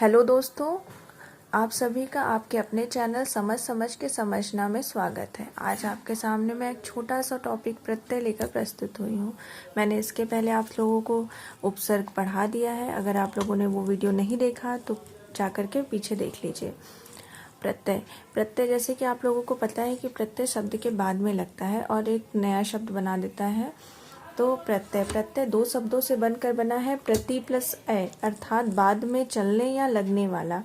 Hello दोस्तों, आप सभी का आपके अपने चैनल समझ के समझना में स्वागत है। आज आपके सामने मैं एक छोटा सा टॉपिक प्रत्यय लेकर प्रस्तुत हुई हूँ। मैंने इसके पहले आप लोगों को उपसर्ग पढ़ा दिया है। अगर आप लोगों ने वो वीडियो नहीं देखा तो जाकर के पीछे देख लीजिए। प्रत्यय जैसे कि आप लोगों को पता है कि प्रत्यय शब्द के बाद में लगता है और एक नया शब्द बना देता है। तो प्रत्यय दो शब्दों से बनकर बना है, प्रति प्लस ए, अर्थात बाद में चलने या लगने वाला।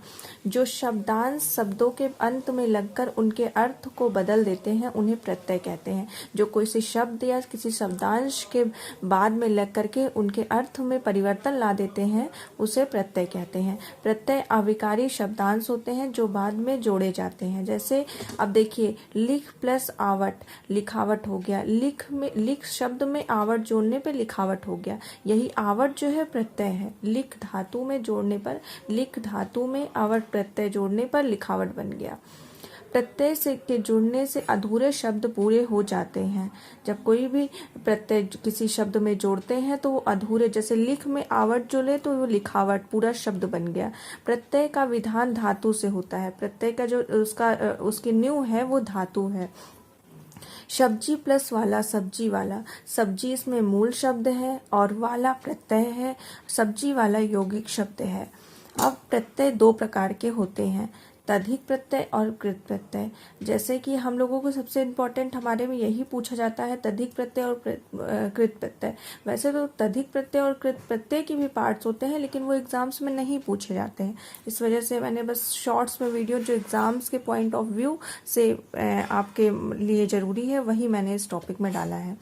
जो शब्दांश शब्दों के अंत में लगकर उनके अर्थ को बदल देते हैं उन्हें प्रत्यय कहते हैं। जो कोई सी शब्द या किसी शब्दांश के बाद में लग करके उनके अर्थ में परिवर्तन ला देते हैं उसे प्रत्यय कहते हैं। प्रत्यय अविकारी शब्दांश होते हैं जो बाद में जोड़े जाते हैं। जैसे अब देखिए, लिख प्लस आवट, लिखावट हो गया। लिख शब्द में आवट जोड़ने पर लिखावट हो गया। यही आवट जो है प्रत्यय है। लिख धातु में जोड़ने पर, लिख धातु में आवट प्रत्यय जोड़ने पर लिखावट बन गया। प्रत्यय से के जुड़ने से अधूरे शब्द पूरे हो जाते हैं। जब कोई भी प्रत्यय किसी शब्द में जोड़ते हैं तो वो अधूरे, जैसे लिख में आवट जुड़े तो वो लिखावट पूरा शब्द बन गया। प्रत्यय का विधान धातु से होता है। प्रत्यय का जो उसकी नींव है वो धातु है। सब्जी प्लस वाला, सब्जी वाला, सब्जी इसमें मूल शब्द है और वाला प्रत्यय है। सब्जी वाला यौगिक शब्द है। अब प्रत्यय दो प्रकार के होते हैं, तद्धित प्रत्यय और कृत प्रत्यय। जैसे कि हम लोगों को सबसे इम्पोर्टेंट हमारे में यही पूछा जाता है, तद्धित प्रत्यय और कृत प्रत्यय। वैसे तो तद्धित प्रत्यय और कृत प्रत्यय की भी पार्ट्स होते हैं लेकिन वो एग्जाम्स में नहीं पूछे जाते हैं। इस वजह से मैंने बस शॉर्ट्स में वीडियो जो एग्जाम्स के पॉइंट ऑफ व्यू से आपके लिए जरूरी है वही मैंने इस टॉपिक में डाला है।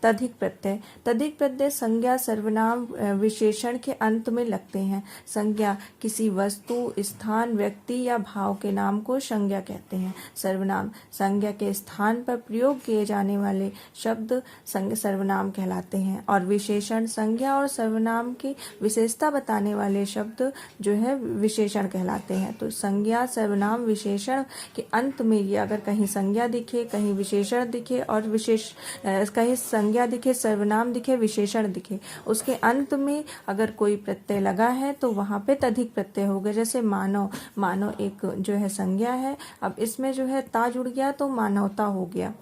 तद्धित प्रत्यय, तद्धित प्रत्यय संज्ञा सर्वनाम विशेषण के अंत में लगते हैं। संज्ञा किसी वस्तु, स्थान, व्यक्ति या भाव के नाम को संज्ञा कहते हैं। सर्वनाम संज्ञा के स्थान पर प्रयोग किए जाने वाले शब्द सर्वनाम कहलाते हैं। और विशेषण संज्ञा और सर्वनाम की विशेषता बताने वाले शब्द जो है विशेषण कहलाते हैं। तो संज्ञा, सर्वनाम, विशेषण के अंत में ये अगर कहीं संज्ञा दिखे, कहीं विशेषण दिखे और कहीं संज्ञा दिखे, सर्वनाम दिखे, विशेषण दिखे, उसके अंत में अगर कोई प्रत्यय लगा है तो वहां पे तद्धित प्रत्यय हो गया। जैसे मानव, मानव एक जो है संज्ञा है, अब इसमें जो है ता जुड़ गया तो मानवता हो गया।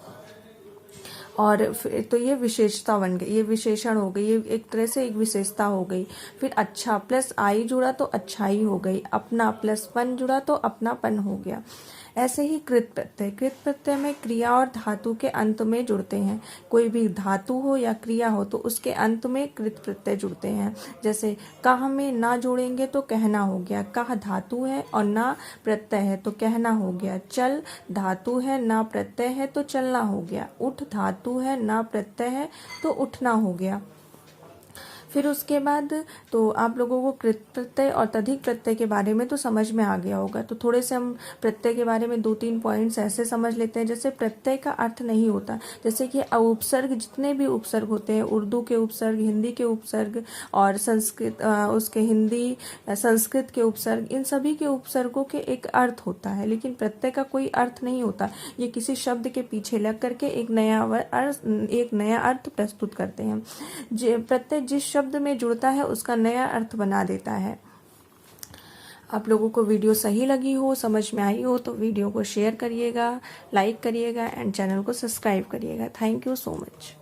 और तो ये विशेषता बन गई, ये विशेषण हो गई, ये एक तरह से एक विशेषता हो गई। फिर अच्छा प्लस आई जुड़ा तो अच्छाई हो गई। अपना प्लस पन जुड़ा तो अपनापन हो गया। ऐसे ही कृत प्रत्यय, कृत प्रत्यय में क्रिया और धातु के अंत में जुड़ते हैं। कोई भी धातु हो या क्रिया हो तो उसके अंत में कृत प्रत्यय जुड़ते हैं। जैसे कह में ना जोड़ेंगे तो कहना हो गया। कह धातु है और ना प्रत्यय है तो कहना हो गया। चल धातु है, ना प्रत्यय है तो चलना हो गया। उठ धातु है, ना प्रत्यय है तो उठना हो गया। फिर उसके बाद तो आप लोगों को कृत प्रत्यय और तद्धित प्रत्यय के बारे में तो समझ में आ गया होगा। तो थोड़े से हम प्रत्यय के बारे में 2-3 पॉइंट्स ऐसे समझ लेते हैं। जैसे प्रत्यय का अर्थ नहीं होता, जैसे कि उपसर्ग, जितने भी उपसर्ग होते हैं, उर्दू के उपसर्ग, हिंदी के उपसर्ग और संस्कृत संस्कृत के उपसर्ग, इन सभी के उपसर्गों के एक अर्थ होता है लेकिन प्रत्यय का कोई अर्थ नहीं होता। ये किसी शब्द के पीछे लग करके एक नया अर्थ प्रस्तुत करते हैं। प्रत्यय जिस शब्द में जुड़ता है उसका नया अर्थ बना देता है। आप लोगों को वीडियो सही लगी हो, समझ में आई हो तो वीडियो को शेयर करिएगा, लाइक करिएगा एंड चैनल को सब्सक्राइब करिएगा। Thank you so much.